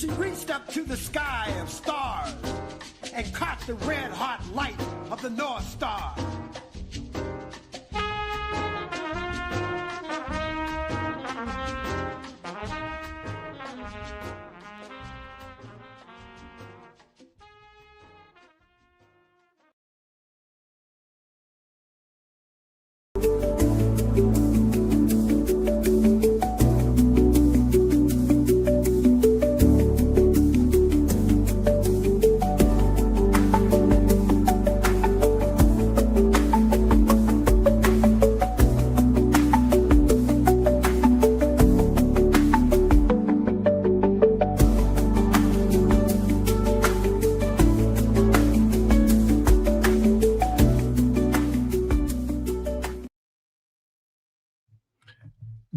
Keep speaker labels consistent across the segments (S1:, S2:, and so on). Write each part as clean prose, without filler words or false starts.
S1: She reached up to the sky of stars and caught the red-hot light of the North Star.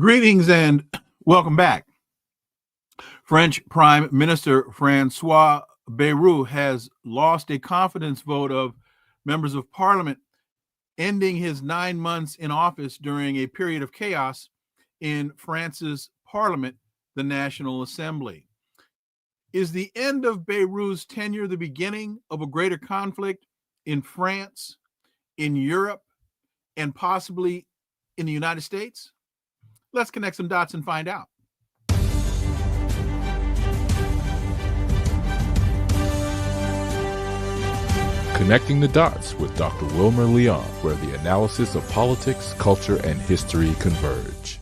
S2: Greetings and welcome back. French Prime Minister François Bayrou has lost a confidence vote of members of parliament, ending his 9 months in office during a period of chaos in France's parliament, the National Assembly. Is the end of Bayrou's tenure the beginning of a greater conflict in France, in Europe, and possibly in the United States? Let's connect some dots and find out.
S3: Connecting the Dots with Dr. Wilmer Leon, where the analysis of politics, culture, and history converge.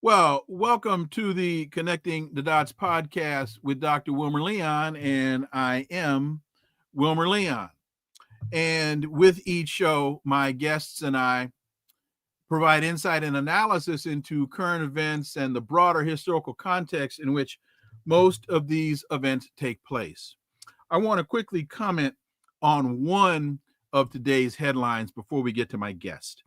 S2: Well, welcome to the Connecting the Dots podcast with Dr. Wilmer Leon, and I am Wilmer Leon. And with each show, my guests and I provide insight and analysis into current events and the broader historical context in which most of these events take place. I want to quickly comment on one of today's headlines before we get to my guest.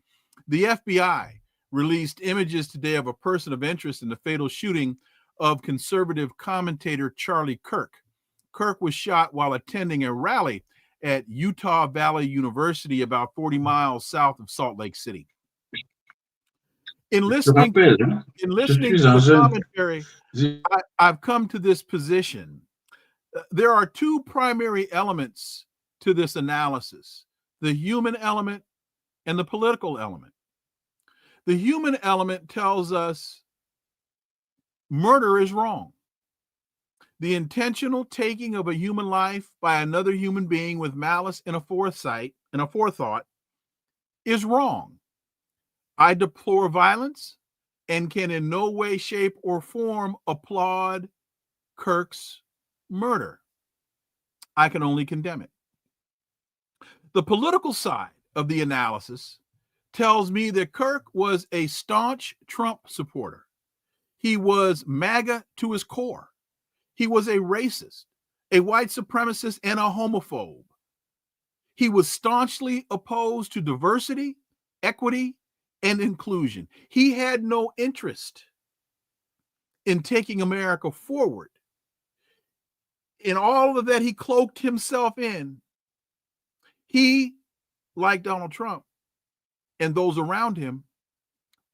S2: The FBI released images today of a person of interest in the fatal shooting of conservative commentator Charlie Kirk. Kirk was shot while attending a rally at Utah Valley University about 40 miles south of Salt Lake City. In listening to the commentary, I've come to this position. There are two primary elements to this analysis: the human element and the political element. The human element tells us murder is wrong. The intentional taking of a human life by another human being with malice and a forethought is wrong. I deplore violence and can in no way, shape, or form applaud Kirk's murder. I can only condemn it. The political side of the analysis tells me that Kirk was a staunch Trump supporter. He was MAGA to his core. He was a racist, a white supremacist, and a homophobe. He was staunchly opposed to diversity, equity, and inclusion. He had no interest in taking America forward. In all of that he cloaked himself in, he, like Donald Trump and those around him,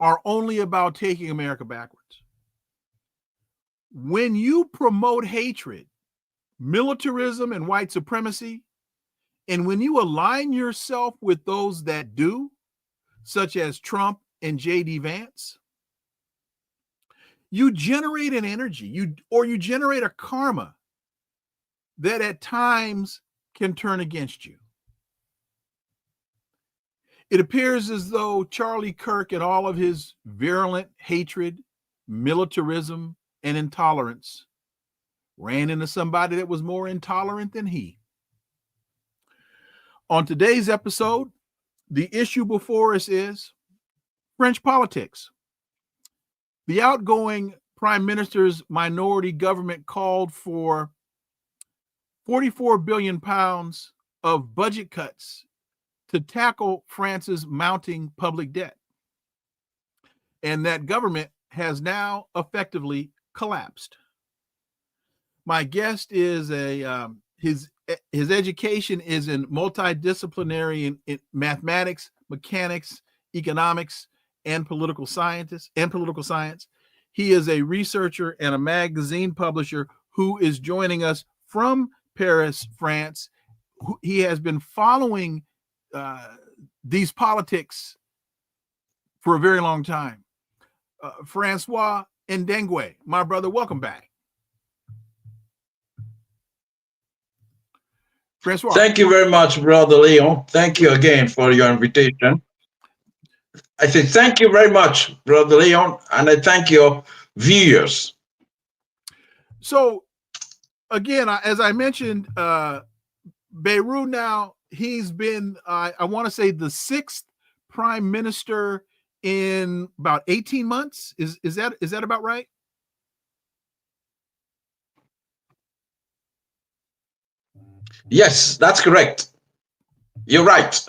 S2: are only about taking America backwards. When you promote hatred, militarism, and white supremacy, and when you align yourself with those that do, such as Trump and J.D. Vance, you generate an energy, you generate a karma that at times can turn against you. It appears as though Charlie Kirk and all of his virulent hatred, militarism, and intolerance ran into somebody that was more intolerant than he. On today's episode, the issue before us is French politics. The outgoing prime minister's minority government called for 44 billion pounds of budget cuts to tackle France's mounting public debt. And that government has now effectively collapsed. My guest is his education is in multidisciplinary in mathematics, mechanics, economics, and political science. He is a researcher and a magazine publisher who is joining us from Paris, France. He has been following these politics for a very long time. François Ndengwe, my brother, welcome back. François.
S4: Thank you very much, Brother Leon. Thank you again for your invitation. I say thank you very much, Brother Leon, and I thank your viewers.
S2: So, again, as I mentioned, Bayrou now, he's been, I want to say, the 6th prime minister in about 18 months. Is that about right?
S4: Yes, that's correct. You're right.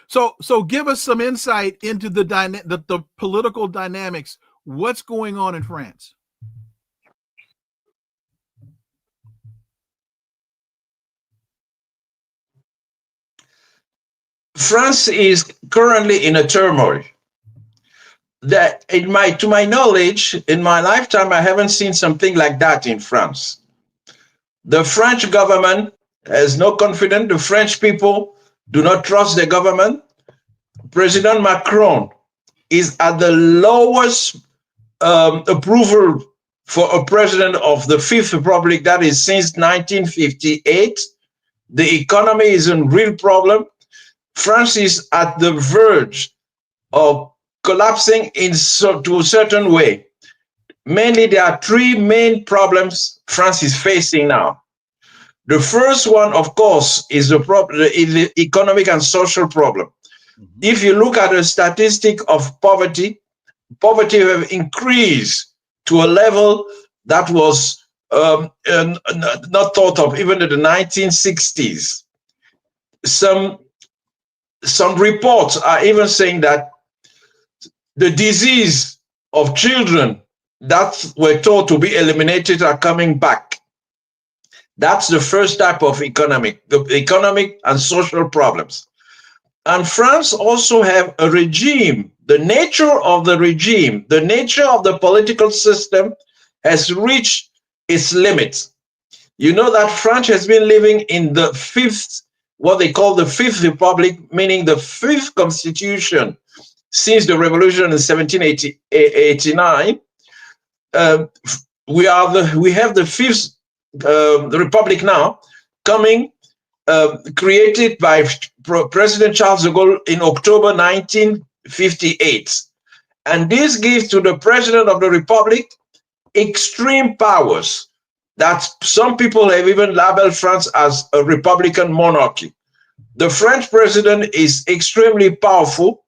S2: So give us some insight into the political dynamics. What's going on in France?
S4: France is currently in a turmoil. That to my knowledge, in my lifetime, I haven't seen something like that in France. The French government has no confidence. The French people do not trust the government. President Macron is at the lowest approval for a president of the Fifth Republic, that is since 1958. The economy is a real problem. France is at the verge of collapsing to a certain way. Mainly, there are 3 main problems France is facing now. The first one, of course, is the economic and social problem. Mm-hmm. If you look at the statistic of poverty have increased to a level that was not thought of even in the 1960s. Some reports are even saying that the disease of children that were thought to be eliminated are coming back. That's the first type of the economic and social problems. And France also have a regime. The nature of the regime, the nature of the political system has reached its limits. You know that France has been living in the what they call the Fifth Republic, meaning the 5th constitution since the revolution in 1789. We have the 5th republic now, created by President Charles de Gaulle in October 1958. And this gives to the president of the republic extreme powers that some people have even labeled France as a republican monarchy. The French president is extremely powerful.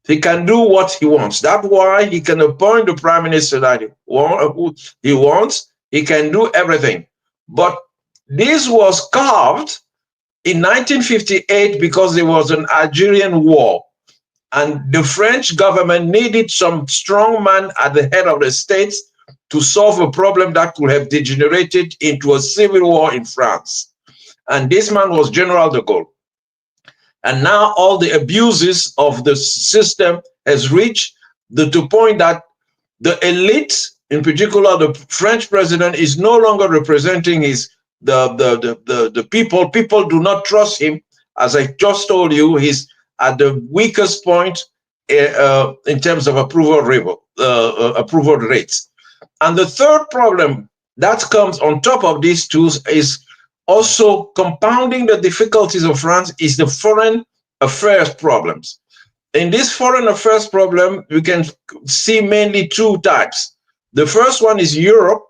S4: He can do what he wants. That's why he can appoint the prime minister that he wants. He can do everything. But this was carved in 1958 because there was an Algerian war. And the French government needed some strong man at the head of the states to solve a problem that could have degenerated into a civil war in France. And this man was General de Gaulle. And now all the abuses of the system has reached the point that the elite, in particular the French president, is no longer representing the people. People do not trust him. As I just told you, he's at the weakest point in terms of approval rates. And the third problem that comes on top of these two is also compounding the difficulties of France is the foreign affairs problems. In this foreign affairs problem, we can see mainly 2 types. The first one is Europe,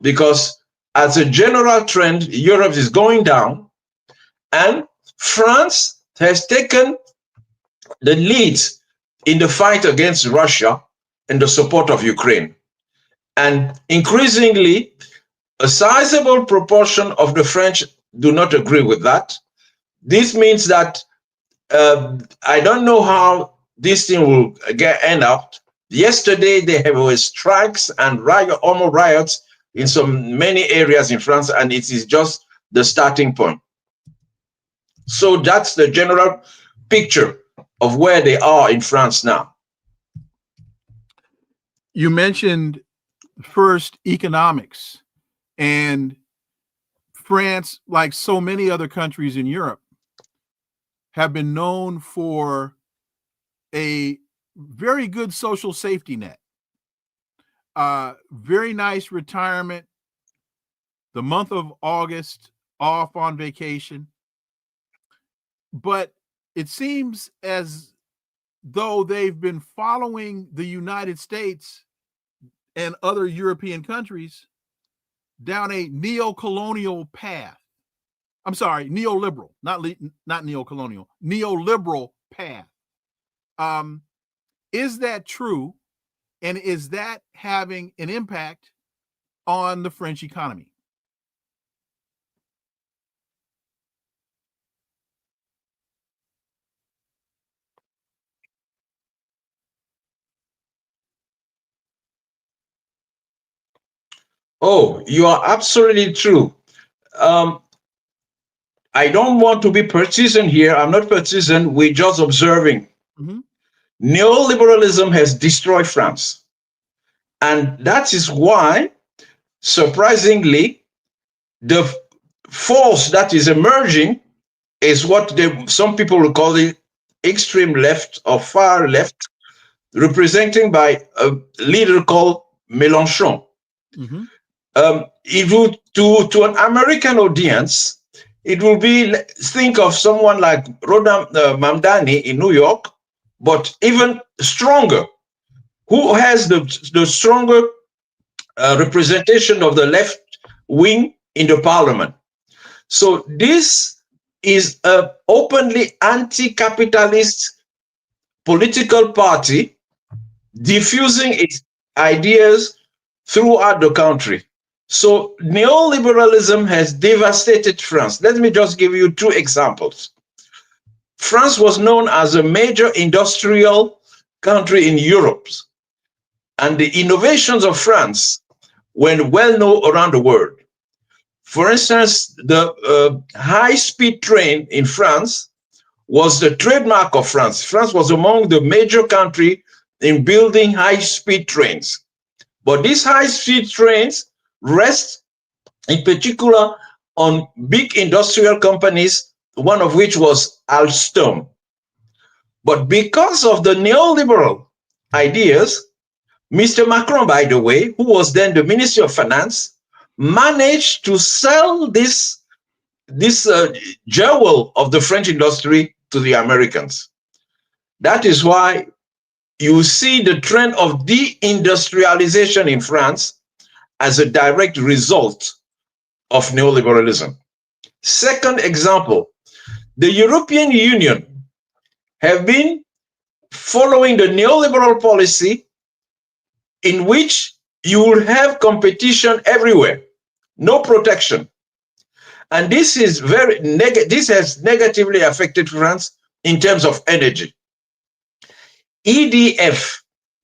S4: because as a general trend, Europe is going down, and France has taken the lead in the fight against Russia and the support of Ukraine. And increasingly, a sizable proportion of the French do not agree with that. This means that I don't know how this thing will end up. Yesterday, there were strikes and almost riots in many areas in France, and it is just the starting point. So that's the general picture of where they are in France now.
S2: You mentioned first economics, and France, like so many other countries in Europe, have been known for a very good social safety net, very nice retirement, the month of August off on vacation. But it seems as though they've been following the United States and other European countries down a neo-colonial path. I'm sorry, neoliberal, not neo-colonial, neoliberal path. Is that true? And is that having an impact on the French economy?
S4: Oh, you are absolutely true. I don't want to be partisan here. I'm not partisan. We're just observing.
S2: Mm-hmm.
S4: Neoliberalism has destroyed France. And that is why, surprisingly, the force that is emerging is what some people will call the extreme left or far left, represented by a leader called Mélenchon.
S2: Mm-hmm.
S4: It would, to an American audience, it will be, think of someone like Roda Mamdani in New York, but even stronger, who has the stronger representation of the left wing in the parliament. So this is an openly anti-capitalist political party diffusing its ideas throughout the country. So neoliberalism has devastated France. Let me just give you two examples. France was known as a major industrial country in Europe, and the innovations of France were well known around the world. For instance, the high-speed train in France was the trademark of France. France was among the major countries in building high-speed trains. But these high-speed trains rest in particular on big industrial companies, one of which was Alstom. But because of the neoliberal ideas, Mr. Macron, by the way, who was then the Minister of Finance, managed to sell this jewel of the French industry to the Americans. That is why you see the trend of deindustrialization in France as a direct result of neoliberalism. Second example, the European Union have been following the neoliberal policy in which you will have competition everywhere, no protection. And this is this has negatively affected France in terms of energy. EDF,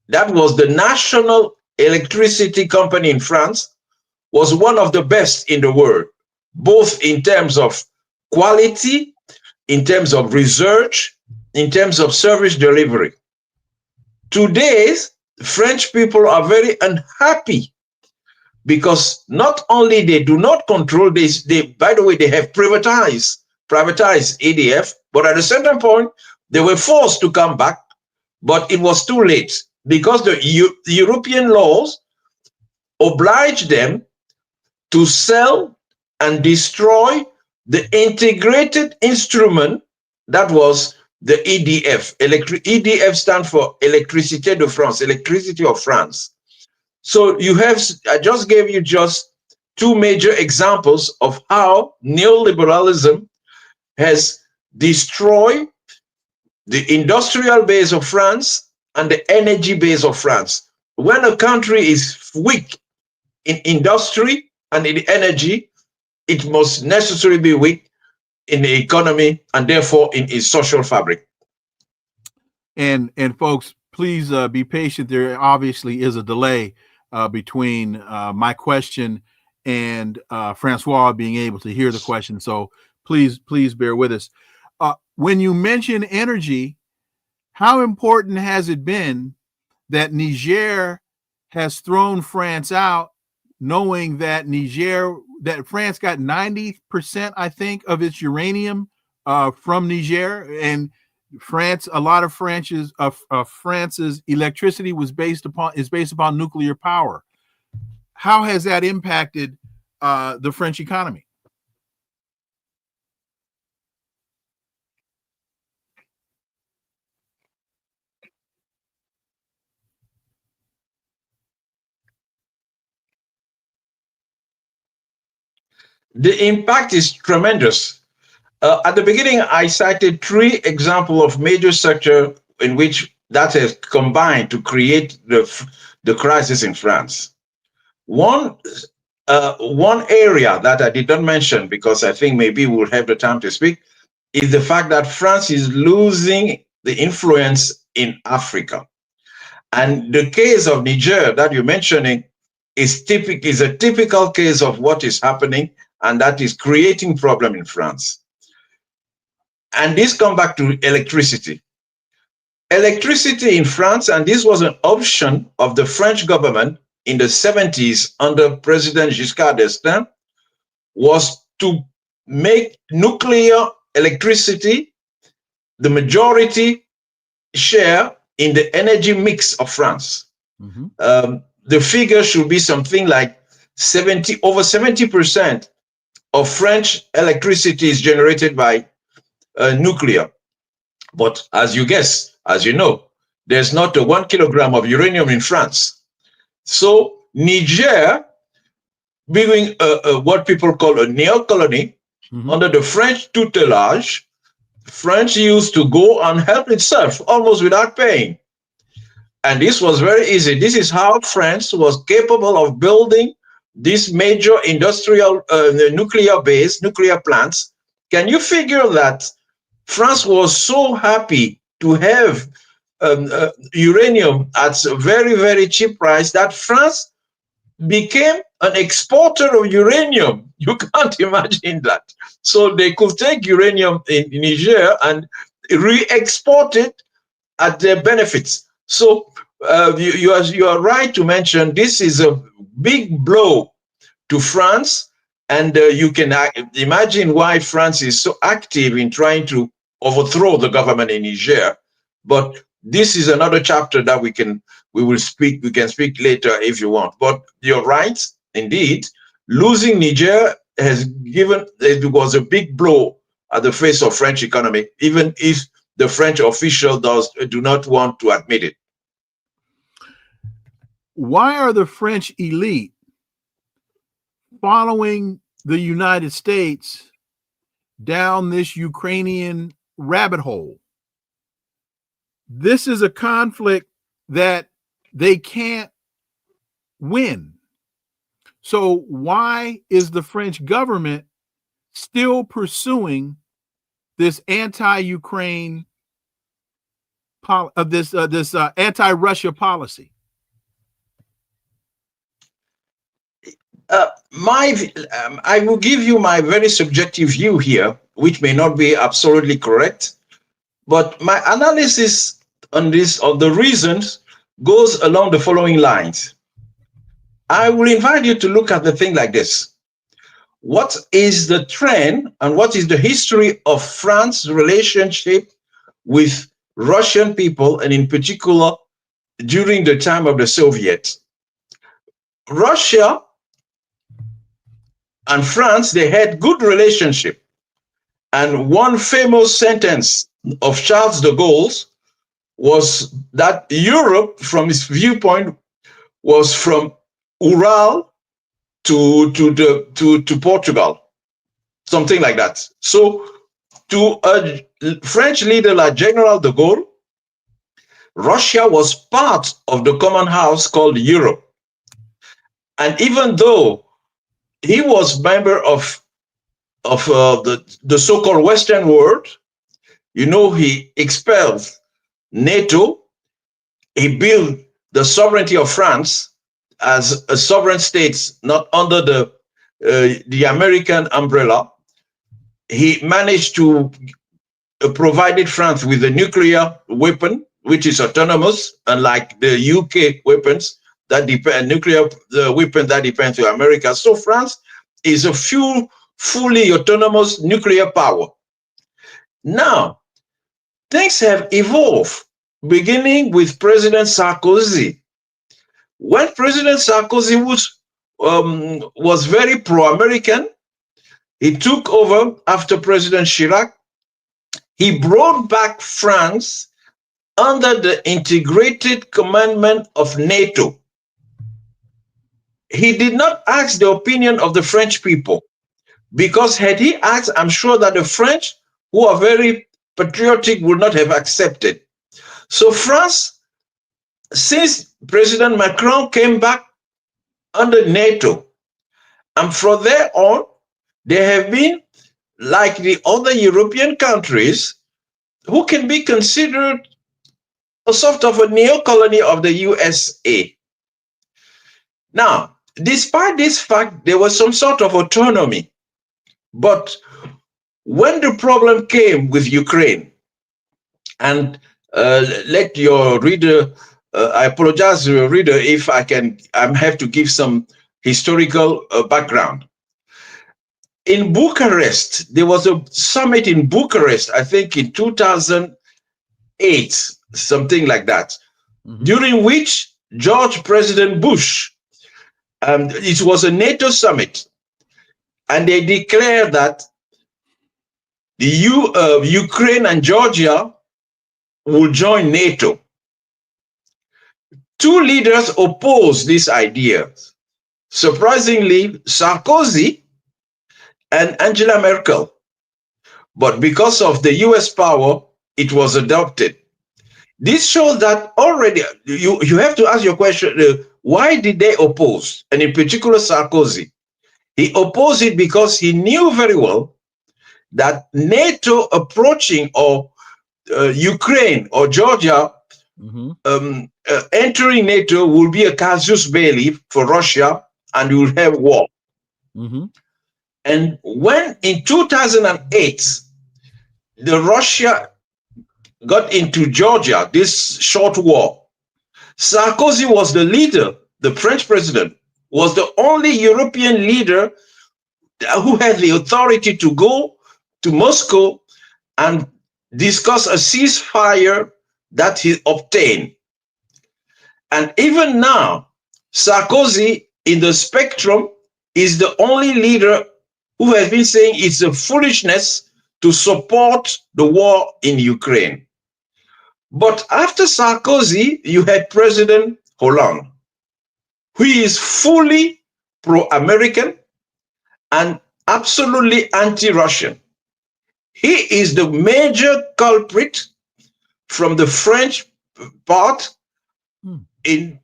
S4: that was the national electricity company in France, was one of the best in the world, both in terms of quality, in terms of research, in terms of service delivery. Today, French people are very unhappy because not only they do not control this, by the way, they have privatized EDF, but at a certain point, they were forced to come back, but it was too late because the European laws oblige them to sell and destroy the integrated instrument that was the EDF. EDF stands for Électricité de France, Electricity of France. So you have, I just gave you just two major examples of how neoliberalism has destroyed the industrial base of France and the energy base of France. When a country is weak in industry and in energy, it must necessarily be weak in the economy and therefore in its social fabric.
S2: And folks, please be patient. There obviously is a delay between my question and Francois being able to hear the question. So please bear with us. When you mention energy, how important has it been that Niger has thrown France out, knowing that that France got 90%, I think, of its uranium from Niger, and a lot of France's electricity is based upon nuclear power. How has that impacted the French economy?
S4: The impact is tremendous. At the beginning, I cited 3 examples of major sector in which that has combined to create the crisis in France. One area that I did not mention, because I think maybe we'll have the time to speak, is the fact that France is losing the influence in Africa. And the case of Niger that you're mentioning is a typical case of what is happening, and that is creating problem in France. And this comes back to electricity. Electricity in France, and this was an option of the French government in the 70s under President Giscard d'Estaing, was to make nuclear electricity the majority share in the energy mix of France. Mm-hmm. The figure should be something like over 70% of French electricity is generated by nuclear. But as you know, there's not 1 kilogram of uranium in France. So Niger, being what people call a neo-colony, mm-hmm. under the French tutelage, France used to go and help itself almost without paying. And this was very easy. This is how France was capable of building these major industrial nuclear plants. Can you figure that France was so happy to have uranium at a very, very cheap price that France became an exporter of uranium? You can't imagine that. So they could take uranium in Niger and re-export it at their benefits. So you are right to mention this is a big blow to France, and you can imagine why France is so active in trying to overthrow the government in Niger. But this is another chapter that we can speak later if you want. But you're right, indeed, losing Niger it was a big blow at the face of French economy, even if the French official do not want to admit it.
S2: Why are the French elite following the United States down this Ukrainian rabbit hole? This is a conflict that they can't win. So why is the French government still pursuing this anti-Ukraine this anti-Russia policy?
S4: I will give you my very subjective view here, which may not be absolutely correct, but my analysis on the reasons goes along the following lines. I will invite you to look at the thing like this. What is the trend and what is the history of France's relationship with Russian people, and in particular during the time of the Soviets? Russia and France, they had good relationship. And one famous sentence of Charles de Gaulle's was that Europe, from his viewpoint, was from Ural to Portugal, something like that. So to a French leader like General de Gaulle, Russia was part of the common house called Europe. And even though he was member of the so-called Western world, you know, he expelled NATO, he built the sovereignty of France as a sovereign state, not under the American umbrella. He managed to provide France with a nuclear weapon, which is autonomous, unlike the UK weapons that depend nuclear weapon that depend to America. So France is a fully autonomous nuclear power. Now, things have evolved, beginning with President Sarkozy. When President Sarkozy was very pro-American, he took over after President Chirac. He brought back France under the integrated commandment of NATO. He did not ask the opinion of the French people, because had he asked, I'm sure that the French, who are very patriotic, would not have accepted. So France, since President Macron came back under NATO, and from there on, they have been, like the other European countries, who can be considered a sort of a neo-colony of the USA. Now, despite this fact, there was some sort of autonomy. But when the problem came with Ukraine, and let your reader, I apologize to your reader if I have to give some historical background. In Bucharest, there was a summit in Bucharest, I think in 2008, something like that, during which President Bush, it was a NATO summit, and they declared that the Ukraine and Georgia will join NATO. Two leaders opposed this idea. Surprisingly, Sarkozy and Angela Merkel. But because of the US power, it was adopted. This shows that already, you have to ask your question, why did they oppose? And in particular, Sarkozy. He opposed it because he knew very well that NATO approaching, or Ukraine or Georgia entering NATO will be a casus belli for Russia, and we will have war. And when in 2008, Russia got into Georgia, this short war, Sarkozy was the leader, the French president, was the only European leader who had the authority to go to Moscow and discuss a ceasefire that he obtained. And even now, Sarkozy in the spectrum is the only leader who has been saying it's a foolishness to support the war in Ukraine. But after Sarkozy, you had President Hollande, who is fully pro-American and absolutely anti-Russian. He is the major culprit from the French part in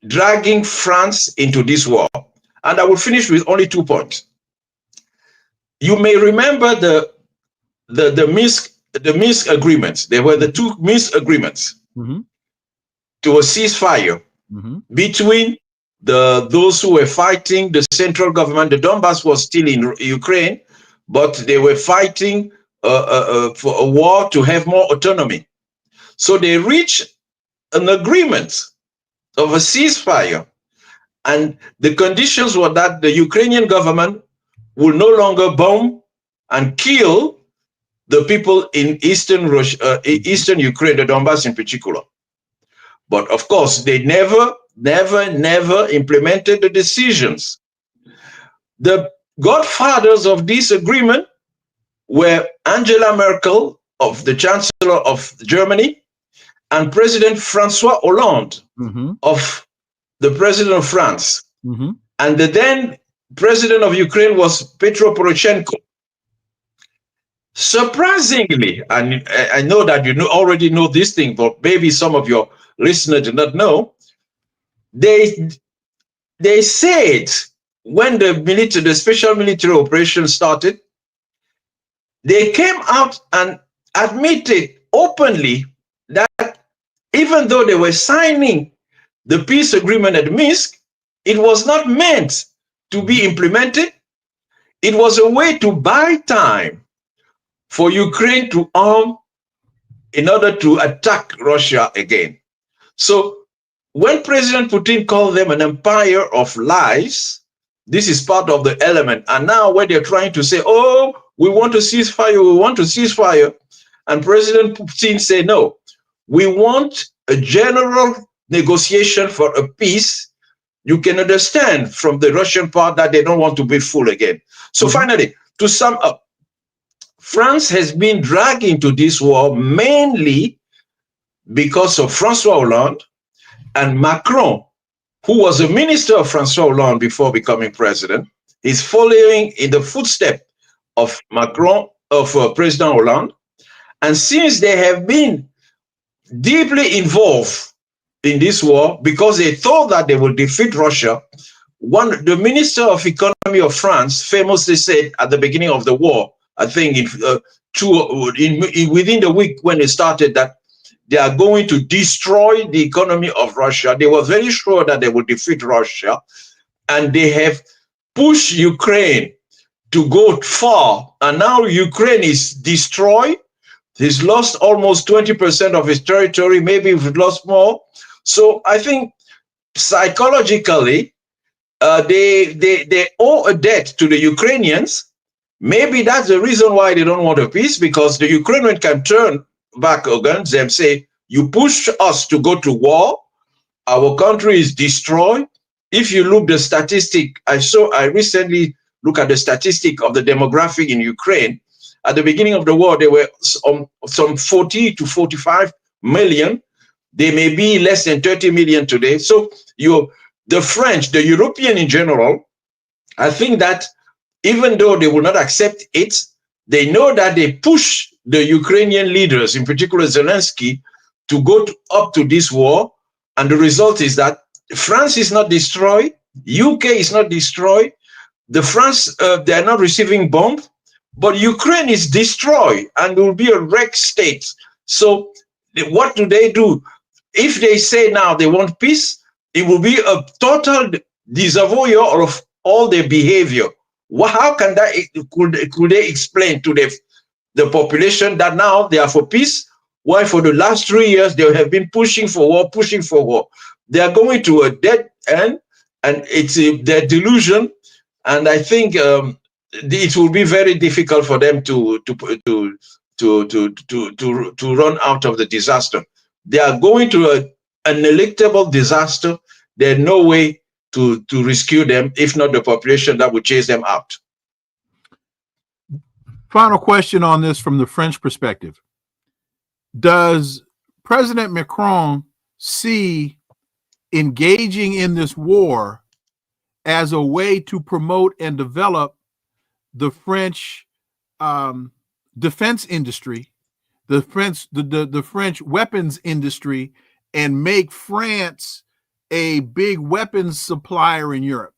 S4: dragging France into this war. And I will finish with only 2 points. You may remember the Minsk agreements. There were the 2 Minsk agreements to a ceasefire between those who were fighting the central government. The Donbass was still in Ukraine, but they were fighting for a war to have more autonomy. So they reached an agreement of a ceasefire, and the conditions were that the Ukrainian government will no longer bomb and kill the people in eastern Russia, eastern Ukraine, the Donbass in particular. But of course, they never implemented the decisions. The godfathers of this agreement were Angela Merkel, of the Chancellor of Germany, and President François Hollande, of the President of France. And the then President of Ukraine was Petro Poroshenko. Surprisingly, and I know that you already know this thing, but maybe some of your listeners do not know, they said when the special military operation started, they came out and admitted openly that even though they were signing the peace agreement at Minsk, it was not meant to be implemented. It was a way to buy time for Ukraine to arm in order to attack Russia again. So when President Putin called them an empire of lies, this is part of the element. And now when they're trying to say, oh, we want to cease fire, we want to cease fire, and President Putin said, no, we want a general negotiation for a peace. You can understand from the Russian part that they don't want to be full again. So finally, to sum up, France has been dragged into this war mainly because of François Hollande and Macron, who was a minister of François Hollande before becoming president, is following in the footsteps of Macron, of President Hollande. And since they have been deeply involved in this war because they thought that they would defeat Russia, the Minister of Economy of France famously said at the beginning of the war, I think within the week when it started, that they are going to destroy the economy of Russia. They were very sure that they would defeat Russia, and they have pushed Ukraine to go far. And now Ukraine is destroyed. He's lost almost 20% of his territory, maybe we've lost more. So I think psychologically, they owe a debt to the Ukrainians. Maybe that's the reason why they don't want a peace, because the Ukrainians can turn back against them, say, you push us to go to war, our country is destroyed. If you look the statistic, I recently looked at the statistic of the demographic in Ukraine. At the beginning of the war, there were some 40 to 45 million. They may be less than 30 million today. So the French, the European in general, I think that even though they will not accept it, they know that they push the Ukrainian leaders, in particular Zelensky, to go up to this war. And the result is that France is not destroyed, UK is not destroyed, they are not receiving bombs, but Ukraine is destroyed and will be a wrecked state. So what do? If they say now they want peace, it will be a total disavour of all their behavior. How can that could they explain to the population that now they are for peace, while for the last 3 years they have been pushing for war? They are going to a dead end, and it's their delusion. And I think it will be very difficult for them to run out of the disaster. They are going to an ineluctable disaster. There's no way to rescue them, if not the population that would chase them out.
S2: Final question on this from the French perspective. Does President Macron see engaging in this war as a way to promote and develop the French defense industry, the French weapons industry, and make France a big weapons supplier in Europe?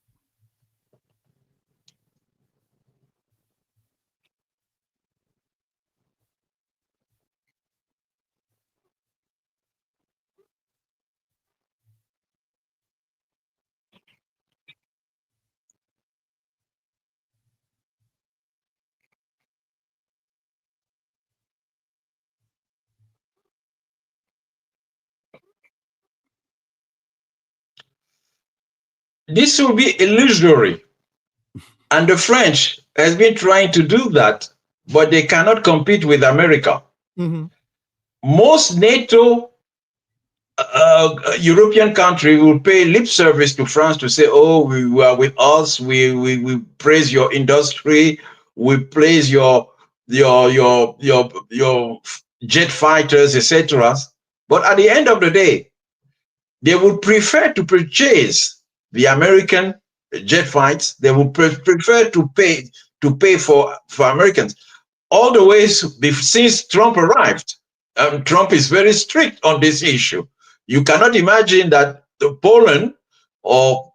S4: This will be illusory. And the French has been trying to do that, but they cannot compete with America. Mm-hmm. Most NATO European countries will pay lip service to France to say, oh, we are with us, we praise your industry, we praise your jet fighters, etc. But at the end of the day, they would prefer to purchase the American jet fights. They would prefer to pay for Americans. All the way since Trump arrived, Trump is very strict on this issue. You cannot imagine that Poland or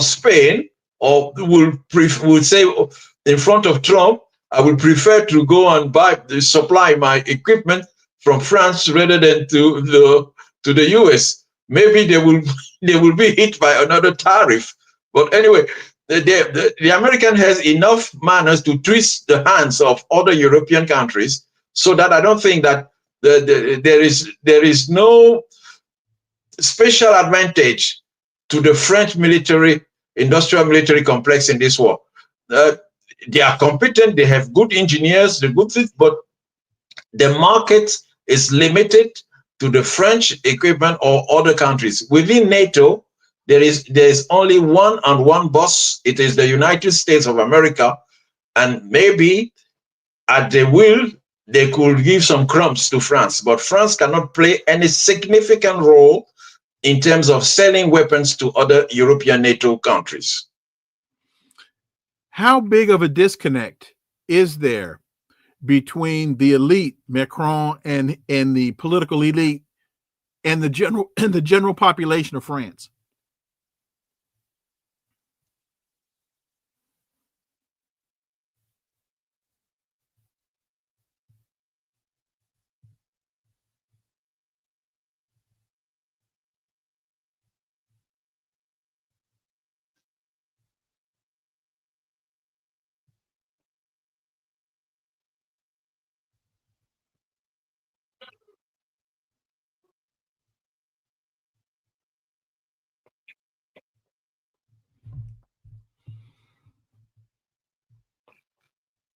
S4: Spain would say in front of Trump, I would prefer to go and supply my equipment from France rather than to the US. Maybe they will be hit by another tariff. But anyway, the American has enough manners to twist the hands of other European countries, so that I don't think that there is no special advantage to the French industrial military complex in this war. They are competent, they have good engineers, they're good things, but the market is limited to the French equipment or other countries. Within NATO, there is only one boss. It is the United States of America, and maybe at the will, they could give some crumbs to France, but France cannot play any significant role in terms of selling weapons to other European NATO countries.
S2: How big of a disconnect is there between the elite, Macron, and the political elite, and the general population of France?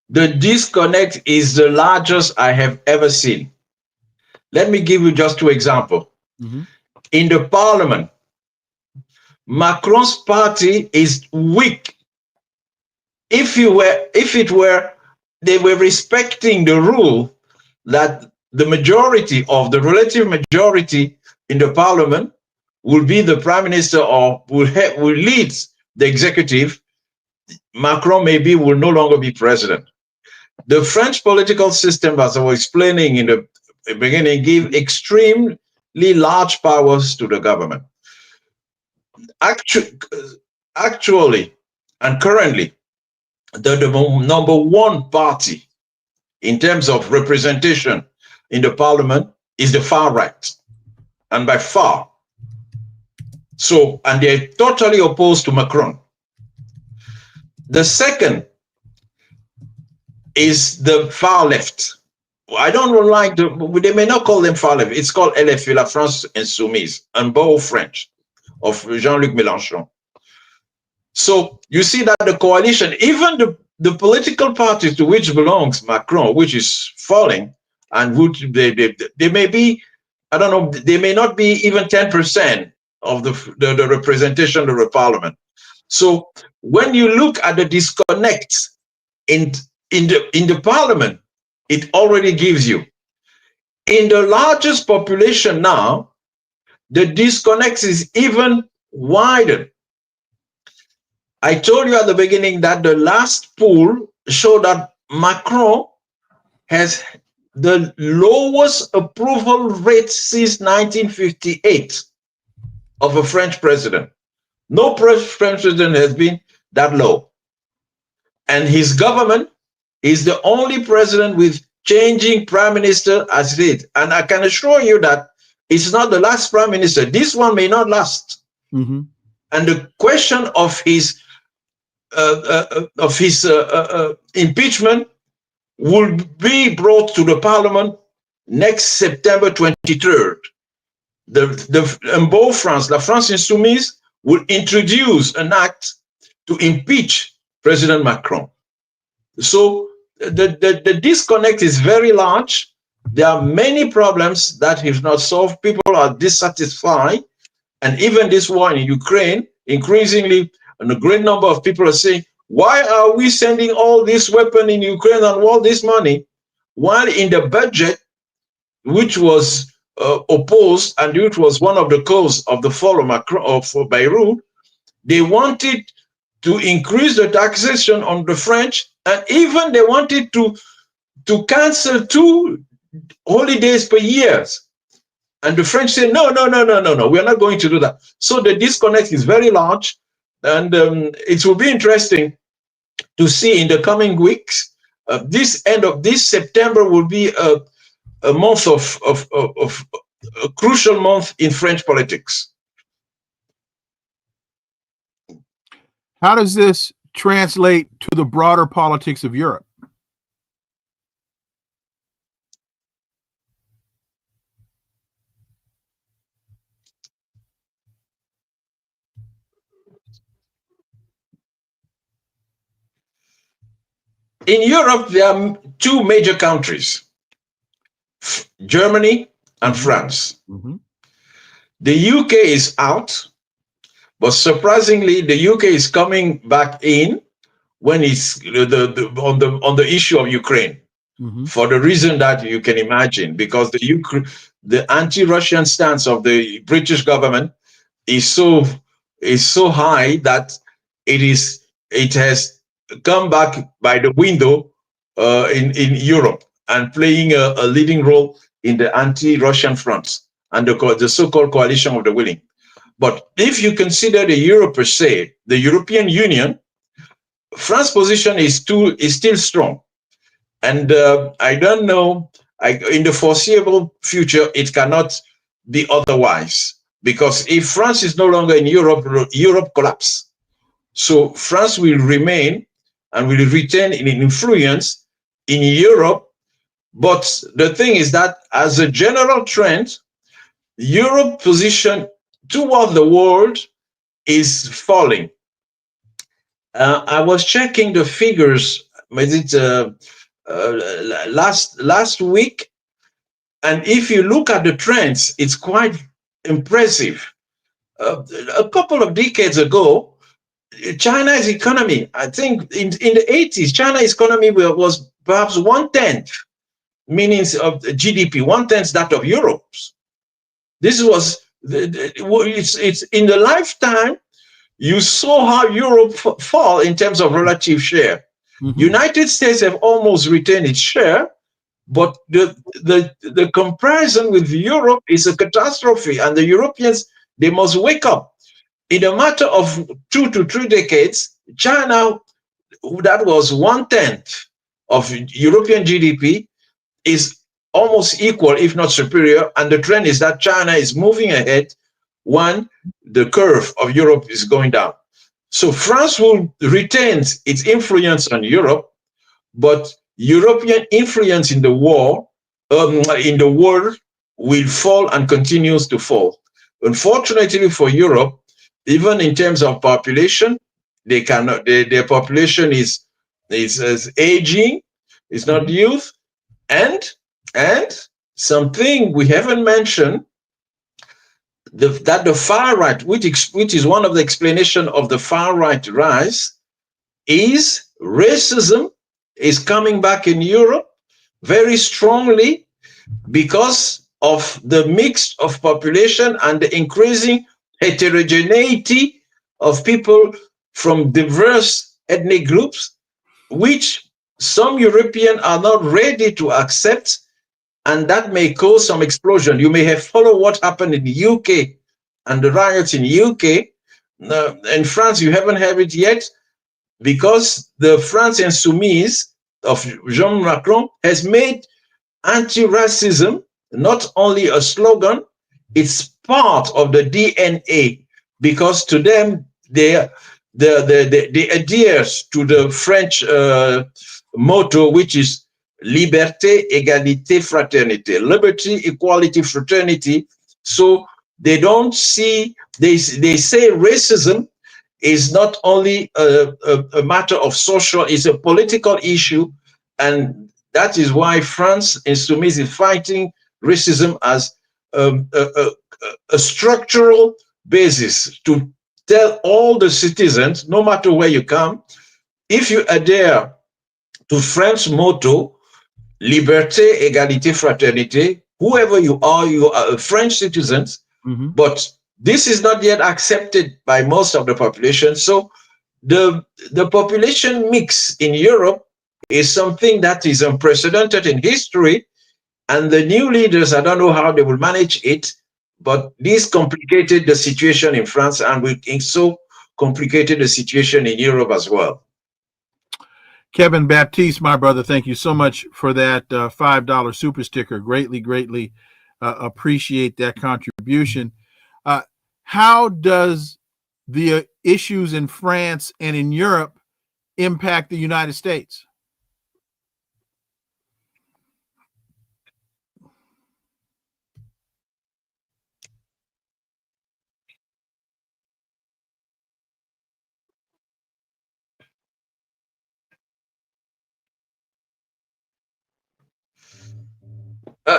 S4: The disconnect is the largest I have ever seen. Let me give you just two examples.
S2: Mm-hmm.
S4: In the parliament, Macron's party is weak. If they were respecting the rule that the relative majority in the parliament will be the prime minister or will lead the executive, Macron maybe will no longer be president. The French political system, as I was explaining in the beginning, give extremely large powers to the government. Actually, and currently, the number one party in terms of representation in the parliament is the far right, and by far. So, and they're totally opposed to Macron. The second is the far left. I don't like they may not call them far left. It's called LFI, La France Insoumise, and both French, of Jean-Luc Mélenchon. So you see that the coalition, even the political parties to which belongs Macron, which is falling, and which they may be, I don't know, they may not be even 10% of the representation of the parliament. So when you look at the disconnect in the parliament, it already gives you. In the largest population now, the disconnect is even wider. I told you at the beginning that the last poll showed that Macron has the lowest approval rate since 1958 of a French president. No French president has been that low. And his government is the only president with changing prime minister as it is. And I can assure you that it's not the last prime minister. This one may not last.
S2: Mm-hmm.
S4: And the question of his impeachment will be brought to the parliament next September 23rd. In both France, La France Insoumise will introduce an act to impeach President Macron. So the disconnect is very large. There are many problems that if not solved, people are dissatisfied. And even this war in Ukraine, increasingly, and a great number of people are saying, why are we sending all this weapon in Ukraine and all this money? While in the budget, which was opposed and which was one of the causes of the fall of Macron of Bayrou, they wanted to increase the taxation on the French, and even they wanted to cancel 2 holidays per year. And the French said, no, we are not going to do that. So the disconnect is very large, and it will be interesting to see in the coming weeks. This end of this September will be a month of a crucial month in French politics.
S2: How does this translate to the broader politics of Europe?
S4: In Europe, there are two major countries, Germany and France.
S2: Mm-hmm.
S4: The UK is out, but surprisingly, the UK is coming back in when it's on the issue of Ukraine, for the reason that you can imagine, because the anti-Russian stance of the British government is so high that it has come back by the window in Europe and playing a leading role in the anti-Russian front and the so-called coalition of the willing. But if you consider the Europe per se, the European Union, France's position is still strong. And I don't know, in the foreseeable future, it cannot be otherwise. Because if France is no longer in Europe, Europe collapses. So France will remain and will retain an influence in Europe. But the thing is that as a general trend, Europe's position toward the world is falling. I was checking the figures last week, and if you look at the trends, it's quite impressive. A couple of decades ago, China's economy, I think in the 80s, China's economy was perhaps 1/10, meaning of GDP, 1/10 that of Europe's. This was, it's in the lifetime, you saw how Europe fall in terms of relative share. Mm-hmm. United States have almost retained its share, but the comparison with Europe is a catastrophe, and the Europeans, they must wake up. In a matter of 2 to 3 decades, China, that was 1/10 of European GDP, is almost equal, if not superior, and the trend is that China is moving ahead when the curve of Europe is going down. So France will retain its influence on Europe, but European influence in the world will fall and continues to fall. Unfortunately for Europe, even in terms of population, they cannot. Their population is aging, it's not youth, and something we haven't mentioned, that the far right, which is one of the explanations of the far right rise, is racism is coming back in Europe very strongly because of the mix of population and the increasing heterogeneity of people from diverse ethnic groups, which some Europeans are not ready to accept, and that may cause some explosion. You may have followed what happened in the UK and the riots in the UK. In France, you haven't had it yet, because the France Insoumise of Jean Macron has made anti-racism not only a slogan, it's part of the DNA, because to them, they adhere to the French motto, which is liberté, égalité, fraternité, liberty, equality, fraternity. So they don't see, they say racism is not only a matter of social, it's a political issue. And that is why France Insoumise is fighting racism as a structural basis to tell all the citizens, no matter where you come, if you adhere to French motto, liberté, égalité, fraternité, whoever you are French citizens, but this is not yet accepted by most of the population. So the population mix in Europe is something that is unprecedented in history, and the new leaders, I don't know how they will manage it, but this complicated the situation in France, and will so complicated the situation in Europe as well.
S2: Kevin Baptiste, my brother, thank you so much for that $5 super sticker. Greatly appreciate that contribution. How does the issues in France and in Europe impact the United States?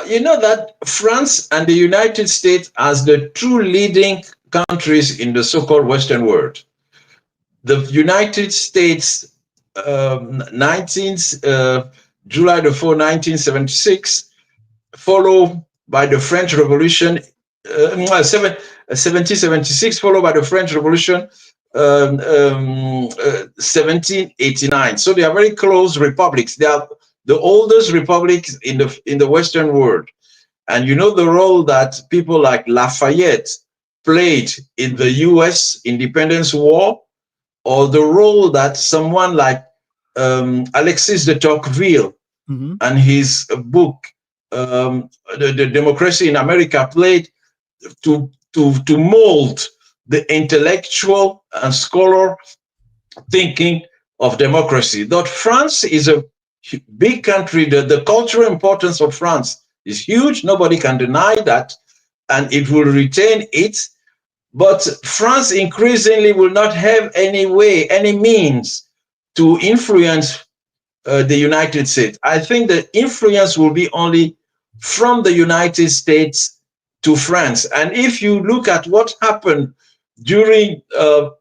S4: You know that France and the United States as the two leading countries in the so-called Western world. The United States, 19th July the 4th, 1976, followed by the French Revolution, 1776, followed by the French Revolution, 1789. So they are very close republics. They are the oldest republics in the Western world. And you know the role that people like Lafayette played in the US Independence War, or the role that someone like Alexis de Tocqueville and his book, the Democracy in America, played to mold the intellectual and scholar thinking of democracy. That France is a big country. The cultural importance of France is huge. Nobody can deny that, and it will retain it. But France increasingly will not have any way, any means to influence the United States. I think the influence will be only from the United States to France. And if you look at what happened during the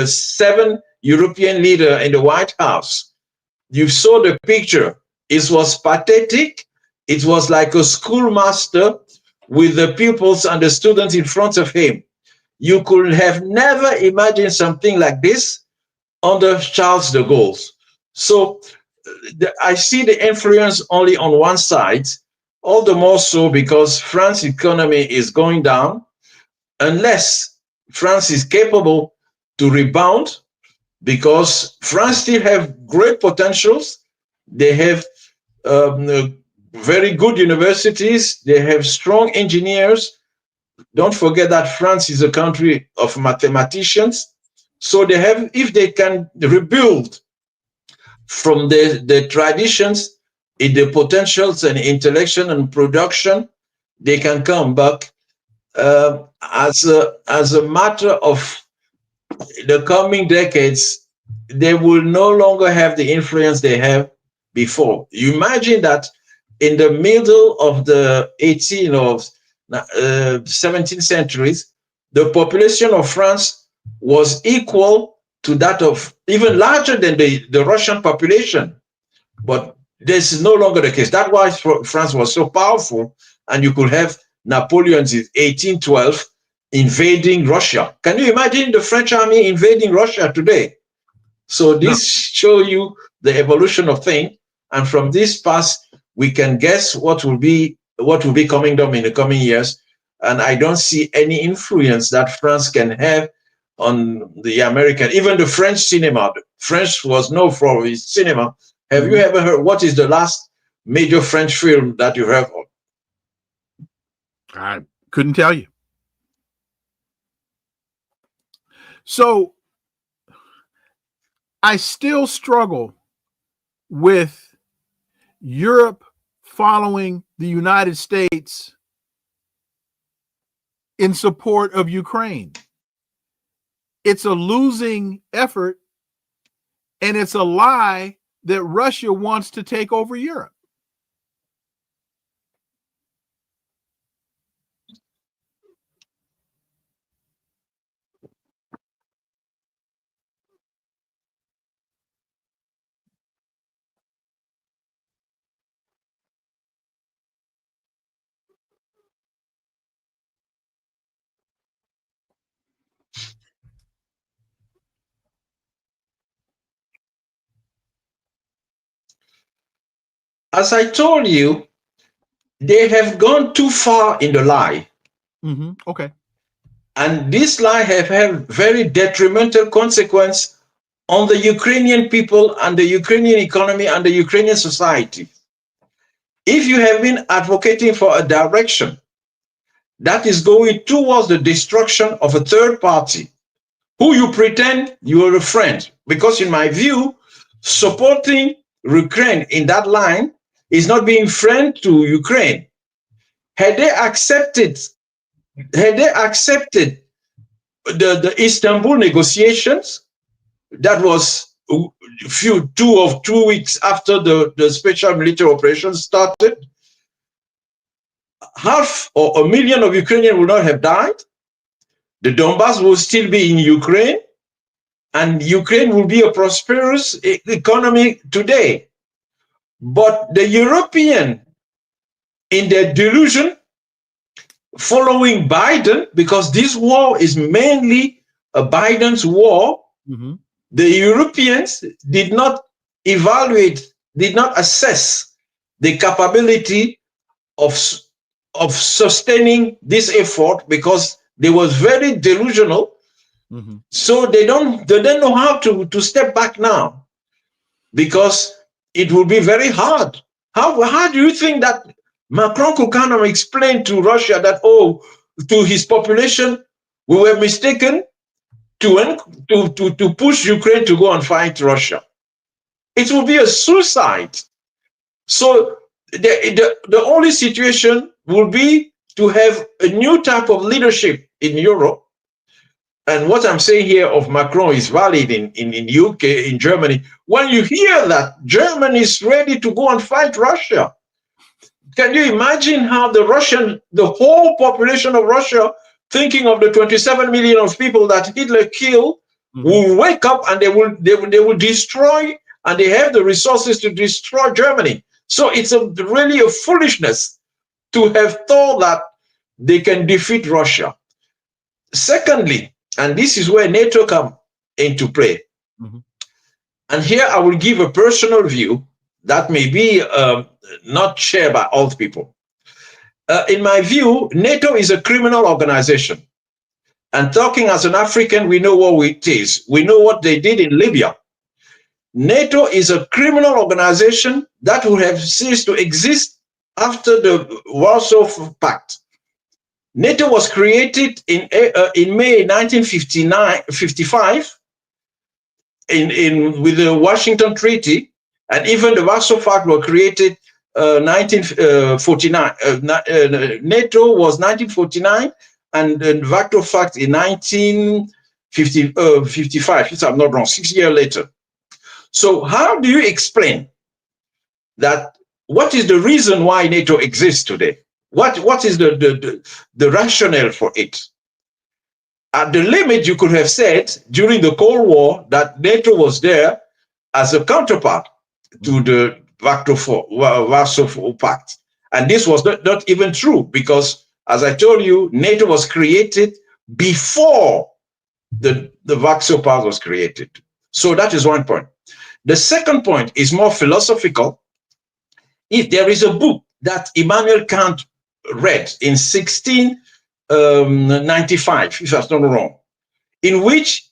S4: 7 European leaders in the White House, you saw the picture. It was pathetic. It was like a schoolmaster with the pupils and the students in front of him. You could have never imagined something like this under Charles de Gaulle. So I see the influence only on one side, all the more so because France's economy is going down. Unless France is capable to rebound, because France still have great potentials. They have very good universities. They have strong engineers. Don't forget that France is a country of mathematicians. So they have, if they can rebuild from the traditions in the potentials and intellection and production, they can come back. As a matter of the coming decades, they will no longer have the influence they have before. You imagine that in the middle of the 18th or 17th centuries, the population of France was equal to that of, even larger than the Russian population. But this is no longer the case. That's why France was so powerful, and you could have Napoleon's 1812 invading Russia. Can you imagine the French army invading Russia today? So this shows you the evolution of things, and from this past, we can guess what will be coming down in the coming years. And I don't see any influence that France can have on the American, even the French cinema. French was known for its cinema. Have you ever heard, what is the last major French film that you heard of?
S2: I couldn't tell you. So I still struggle with Europe following the United States in support of Ukraine. It's a losing effort, and it's a lie that Russia wants to take over Europe.
S4: As I told you, they have gone too far in the lie.
S2: Okay.
S4: And this lie have had very detrimental consequence on the Ukrainian people and the Ukrainian economy and the Ukrainian society. If you have been advocating for a direction that is going towards the destruction of a third party, who you pretend you are a friend, because in my view, supporting Ukraine in that line is not being friend to Ukraine. Had they accepted the Istanbul negotiations, that was 2 weeks after the special military operation started, half or 1 million of Ukrainians will not have died. The Donbass will still be in Ukraine, and Ukraine will be a prosperous economy today. But the European, in their delusion, following Biden, because this war is mainly a Biden's war, the Europeans did not evaluate, did not assess the capability of sustaining this effort, because they was very delusional. So they don't know how to step back now, because it will be very hard. How do you think that Macron could kind of explain to Russia that, oh, to his population, we were mistaken to push Ukraine to go and fight Russia? It will be a suicide. So the only situation will be to have a new type of leadership in Europe. And what I'm saying here of Macron is valid in UK, in Germany. When you hear that Germany is ready to go and fight Russia, can you imagine how the whole population of Russia, thinking of the 27 million of people that Hitler killed, will wake up and they will destroy, and they have the resources to destroy Germany. So it's really a foolishness to have thought that they can defeat Russia. Secondly, and this is where NATO comes into play. And here I will give a personal view that may be not shared by all people. In my view, NATO is a criminal organization. And talking as an African, we know what it is. We know what they did in Libya. NATO is a criminal organization that would have ceased to exist after the Warsaw Pact. NATO was created in May 1955 with the Washington Treaty, and even the Warsaw Pact was created 1949. NATO was 1949, and the Warsaw Pact in 1955, if I'm not wrong, 6 years later. So how do you explain that? What is the reason why NATO exists today? What is the rationale for it? At the limit, you could have said during the Cold War that NATO was there as a counterpart to the Warsaw Pact. And this was not even true, because, as I told you, NATO was created before the Warsaw Pact was created. So that is one point. The second point is more philosophical. If there is a book that Immanuel Kant read in 1695, if I'm not wrong, in which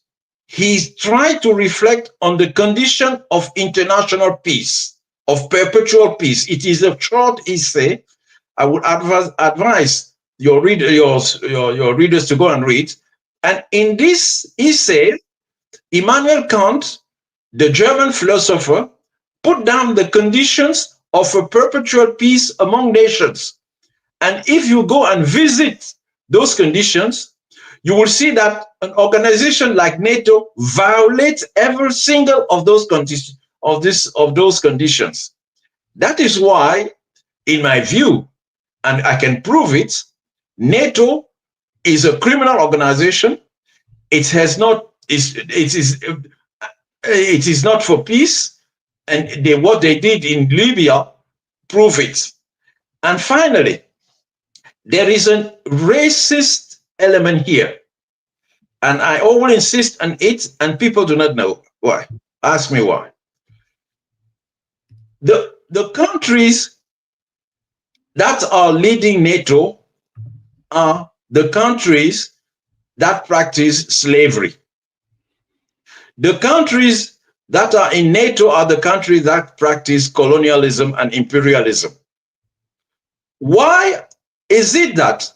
S4: he tried to reflect on the condition of international peace, of perpetual peace. It is a short essay. I would advise your readers to go and read. And in this essay, Immanuel Kant, the German philosopher, put down the conditions of a perpetual peace among nations. And if you go and visit those conditions, you will see that an organization like NATO violates every single of those conditions. That is why, in my view, and I can prove it, NATO is a criminal organization. It is not for peace, and what they did in Libya prove it. And finally, there is a racist element here, and I always insist on it, and people do not know why. Ask me why. The countries that are leading NATO are the countries that practice slavery. The countries that are in NATO are the countries that practice colonialism and imperialism. Why is it that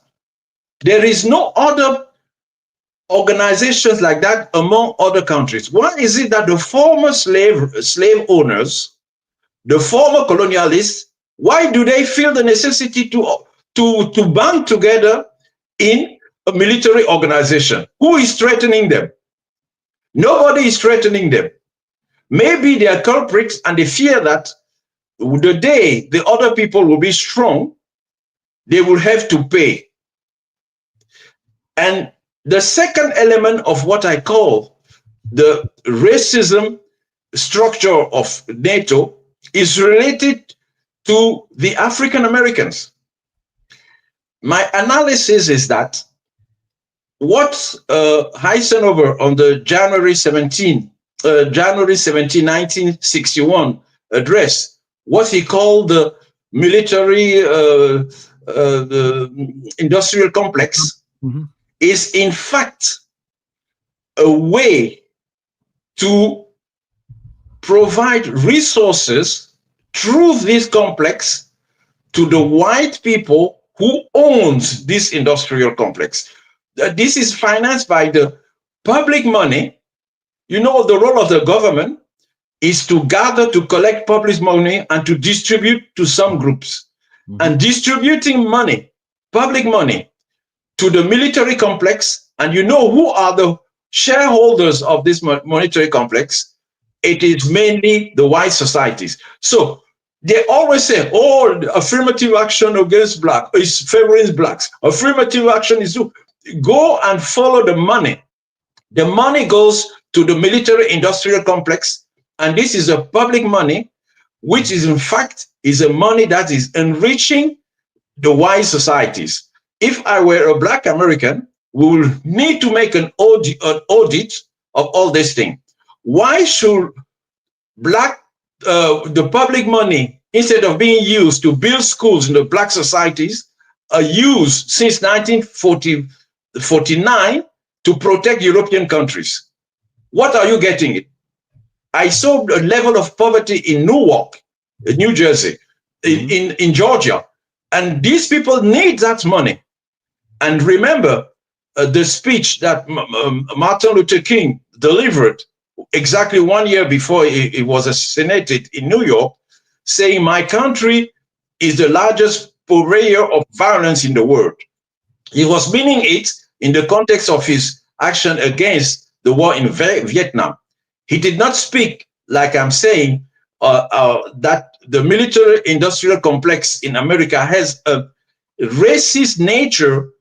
S4: there is no other organizations like that among other countries? Why is it that the former slave owners, the former colonialists, why do they feel the necessity to band together in a military organization? Who is threatening them? Nobody is threatening them. Maybe they are culprits, and they fear that the day the other people will be strong, they will have to pay. And the second element of what I call the racism structure of NATO is related to the African Americans. My analysis is that what Eisenhower on the January 17, 1961 address, what he called the military the industrial complex, is in fact a way to provide resources through this complex to the white people who owns this industrial complex. This is financed by the public money. You know, the role of the government is to gather, to collect public money and to distribute to some groups. And distributing money, public money, to the military complex, and you know who are the shareholders of this monetary complex? It is mainly the white societies. So they always say, oh, affirmative action against black is favoring blacks. Affirmative action is to go and follow the money. The money goes to the military industrial complex, and this is a public money, which is in fact is a money that is enriching the white societies. If I were a black American, we will need to make an audit of all this thing. Why should the public money, instead of being used to build schools in the black societies, are used since 1949 to protect European countries? What are you getting? I saw the level of poverty in Newark, New Jersey, in Georgia, and these people need that money. And remember the speech that Martin Luther King delivered exactly 1 year before he was assassinated in New York, saying, my country is the largest purveyor of violence in the world. He was meaning it in the context of his action against the war in Vietnam. He did not speak, like I'm saying, that the military industrial complex in America has a racist nature,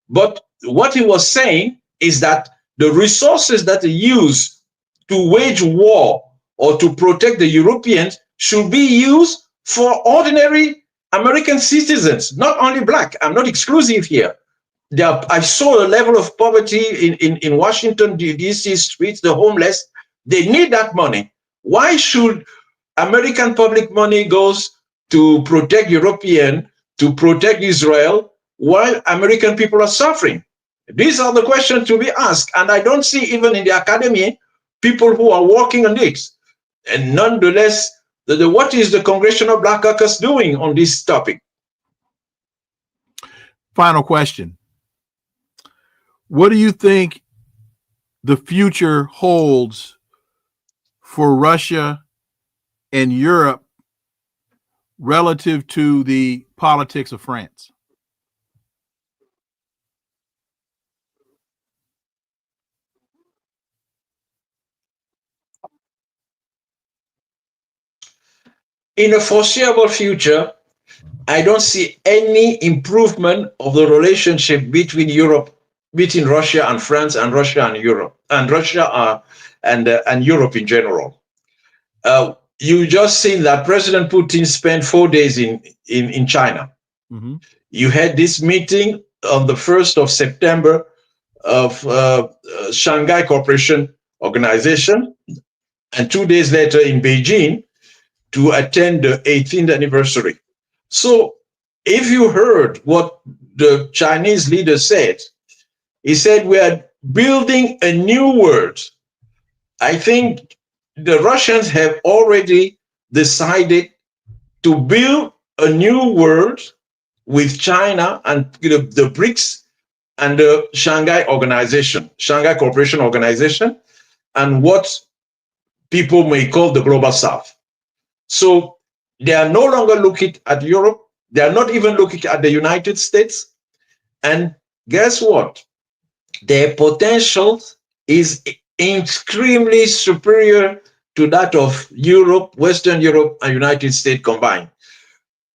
S4: but what he was saying is that the resources that are used to wage war or to protect the Europeans should be used for ordinary American citizens, not only black. I'm not exclusive here. I saw a level of poverty in Washington, D.C. streets, the homeless. They need that money. Why should American public money goes to protect European, to protect Israel, while American people are suffering? These are the questions to be asked. And I don't see even in the academy people who are working on this. And nonetheless, what is the Congressional Black Caucus doing on this topic?
S2: Final question. What do you think the future holds for Russia and Europe relative to the politics of France?
S4: In the foreseeable future, I don't see any improvement of the relationship between Russia and France, and Russia and Europe, and Russia and Europe in general. You just seen that President Putin spent 4 days in China. You had this meeting on the 1st of September of Shanghai Cooperation Organization, and 2 days later in Beijing to attend the 18th anniversary. So if you heard what the Chinese leader said, he said, we are building a new world. I think the Russians have already decided to build a new world with China and the BRICS and the Shanghai Cooperation Organization, and what people may call the Global South. So they are no longer looking at Europe. They are not even looking at the United States. And guess what? Their potential is extremely superior to that of Europe, Western Europe, and United States combined.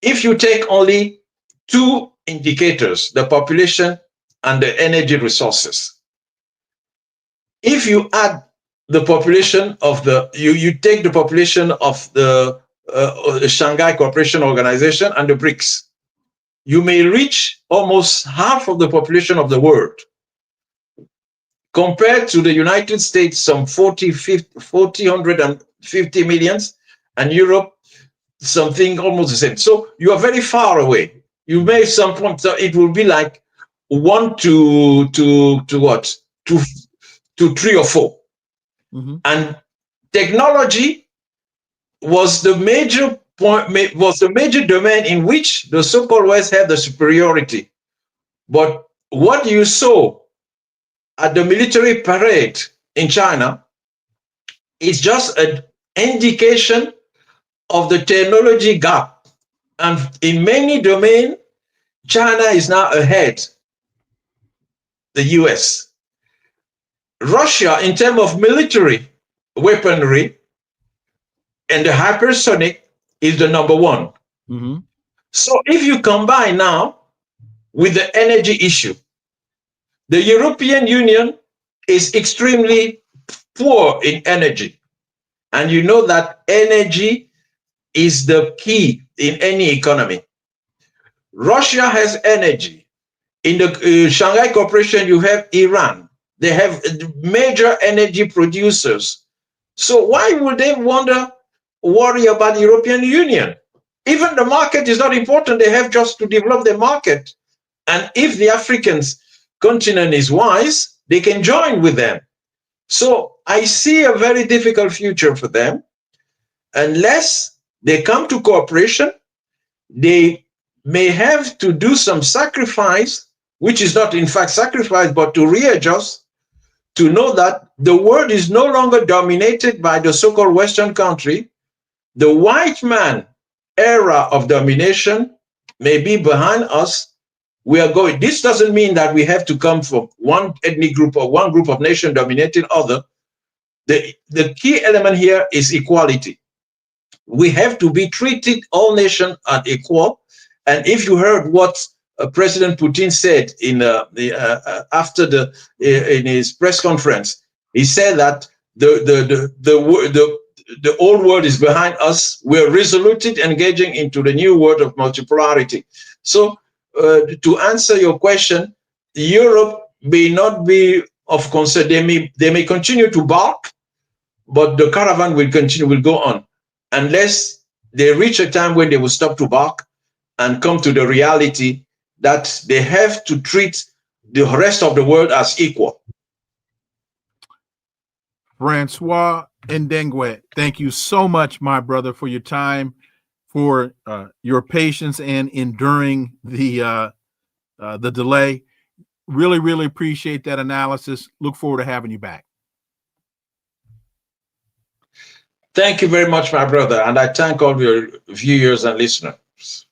S4: If you take only 2 indicators, the population and the energy resources. If you add the population of you take the population of the Shanghai Cooperation Organization and the BRICS, you may reach almost half of the population of the world. Compared to the United States, some 150 millions, and Europe, something almost the same. So you are very far away. You may some point, so it will be like 1 to 3 or 4.
S2: Mm-hmm.
S4: And technology was the major domain in which the so-called West had the superiority. But what you saw at the military parade in China is just an indication of the technology gap. And in many domains, China is now ahead the US. Russia, in terms of military weaponry and the hypersonic, is the number 1.
S2: Mm-hmm.
S4: So if you combine now with the energy issue, the European Union is extremely poor in energy. And you know that energy is the key in any economy. Russia has energy. In the Shanghai Cooperation, you have Iran. They have major energy producers. So why would they worry about the European Union? Even the market is not important. They have just to develop the market. And if the African continent is wise, they can join with them. So I see a very difficult future for them. Unless they come to cooperation, they may have to do some sacrifice, which is not in fact sacrifice, but to readjust, to know that the world is no longer dominated by the so-called Western country. The white man era of domination may be behind us. We are going. This doesn't mean that we have to come from one ethnic group or one group of nation dominating other. The key element here is equality. We have to be treated, all nations are equal. And if you heard what President Putin said in his press conference, he said that the old world is behind us. We're resolutely engaging into the new world of multipolarity. So to answer your question, Europe may not be of concern. They may continue to bark, but the caravan will go on unless they reach a time when they will stop to bark and come to the reality that they have to treat the rest of the world as equal.
S2: François Ndengwe, thank you so much, my brother, for your time, for your patience and enduring the delay. Really, really appreciate that analysis. Look forward to having you back.
S4: Thank you very much, my brother. And I thank all your viewers and listeners.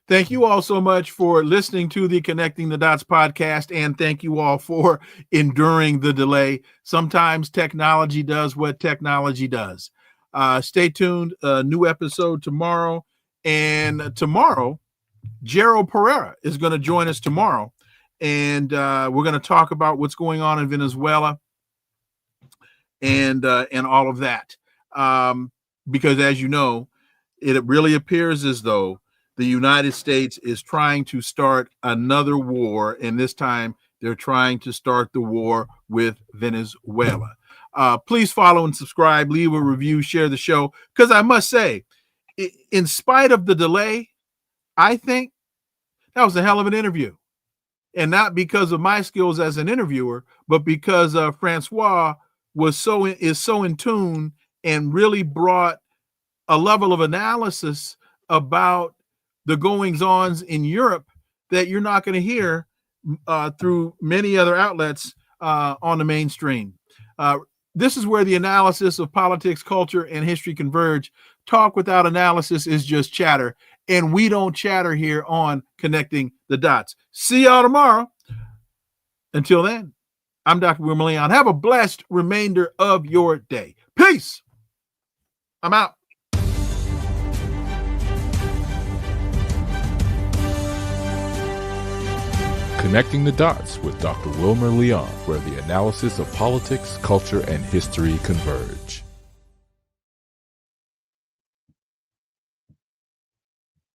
S2: Thank you all so much for listening to the Connecting the Dots podcast, and thank you all for enduring the delay. Sometimes technology does what technology does. Stay tuned. A new episode tomorrow. And tomorrow, Gerald Pereira is going to join us tomorrow. And we're going to talk about what's going on in Venezuela and all of that. Because as you know, it really appears as though the United States is trying to start another war, and this time they're trying to start the war with Venezuela. Please follow and subscribe, leave a review, share the show, because I must say, in spite of the delay, I think that was a hell of an interview. And not because of my skills as an interviewer, but because François is so in tune and really brought a level of analysis about the goings-ons in Europe that you're not going to hear through many other outlets on the mainstream. This is where the analysis of politics, culture, and history converge. Talk without analysis is just chatter, and we don't chatter here on Connecting the Dots. See y'all tomorrow. Until then, I'm Dr. Wilmer Leon. Have a blessed remainder of your day. Peace. I'm out.
S3: Connecting the Dots with Dr. Wilmer Leon, where the analysis of politics, culture, and history converge.